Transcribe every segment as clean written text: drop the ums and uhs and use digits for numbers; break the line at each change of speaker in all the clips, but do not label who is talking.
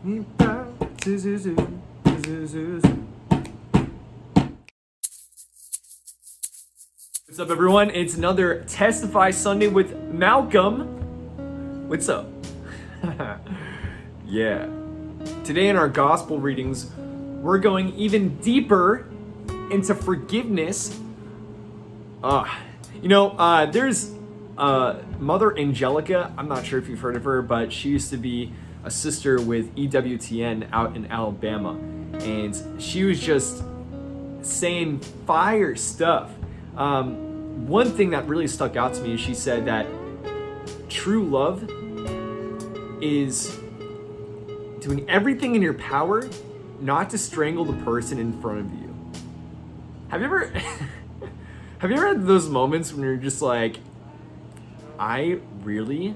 What's up, everyone? It's another Testify Sunday with Malcolm. What's up? Yeah. Today in our gospel readings, we're going even deeper into forgiveness. There's Mother Angelica. I'm not sure if you've heard of her, but she used to be a sister with EWTN out in Alabama. And she was just saying fire stuff. One thing that really stuck out to me is she said that true love is doing everything in your power not to strangle the person in front of you. Have you ever had those moments when you're just like, I really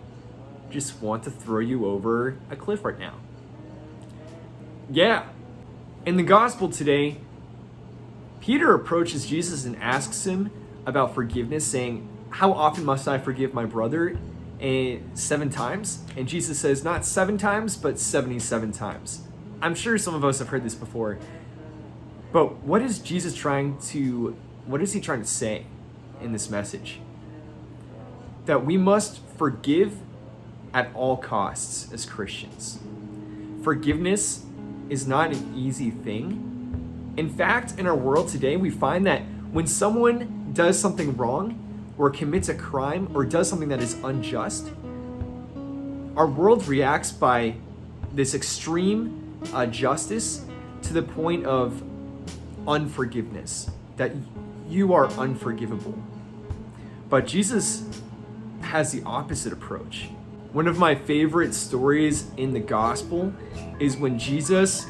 just want to throw you over a cliff right now? Yeah. In the gospel today, Peter approaches Jesus and asks him about forgiveness, saying, how often must I forgive my brother? 7 times? And Jesus says, not 7 times, but 77 times. I'm sure some of us have heard this before. But what is he trying to say in this message? That we must forgive at all costs as Christians. Forgiveness is not an easy thing. In fact, in our world today, we find that when someone does something wrong or commits a crime or does something that is unjust, our world reacts by this extreme justice to the point of unforgiveness, that you are unforgivable. But Jesus has the opposite approach. One of my favorite stories in the gospel is when Jesus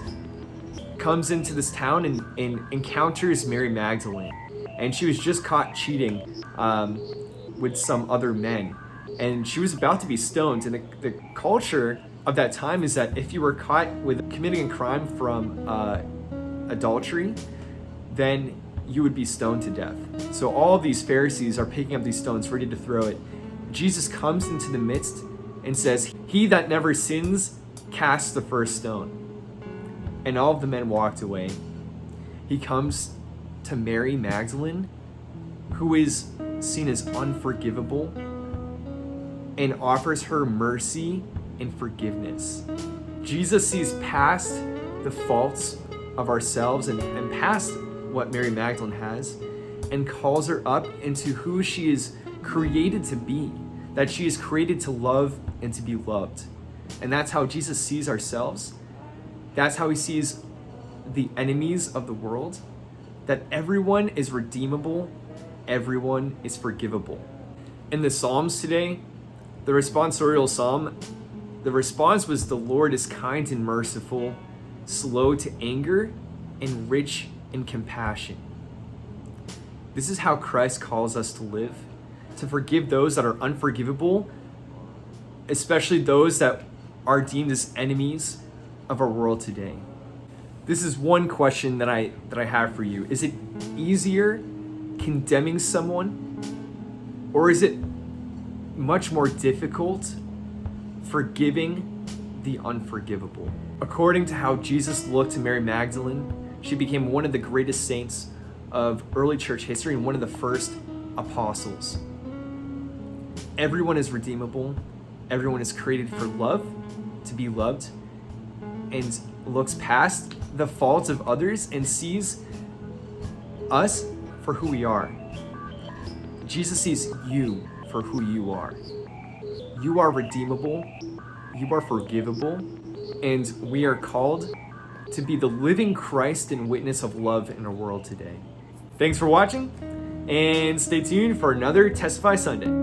comes into this town and encounters Mary Magdalene. And she was just caught cheating with some other men. And she was about to be stoned. And the culture of that time is that if you were caught with committing a crime from adultery, then you would be stoned to death. So all of these Pharisees are picking up these stones, ready to throw it. Jesus comes into the midst and says, he that never sins, casts the first stone. And all of the men walked away. He comes to Mary Magdalene, who is seen as unforgivable, and offers her mercy and forgiveness. Jesus sees past the faults of ourselves and past what Mary Magdalene has, and calls her up into who she is created to be, that she is created to love and to be loved. And that's how Jesus sees ourselves. That's how he sees the enemies of the world, that everyone is redeemable, everyone is forgivable. In the Psalms today, the responsorial psalm, the response was, the Lord is kind and merciful, slow to anger, and rich in compassion. This is how Christ calls us to live, to forgive those that are unforgivable, especially those that are deemed as enemies of our world today. This is one question that I have for you. Is it easier condemning someone, or is it much more difficult forgiving the unforgivable? According to how Jesus looked to Mary Magdalene, she became one of the greatest saints of early church history and one of the first apostles. Everyone is redeemable. Everyone is created for love, to be loved, and looks past the faults of others and sees us for who we are. Jesus sees you for who you are. You are redeemable, you are forgivable, and we are called to be the living Christ and witness of love in our world today. Thanks for watching, and stay tuned for another Testify Sunday.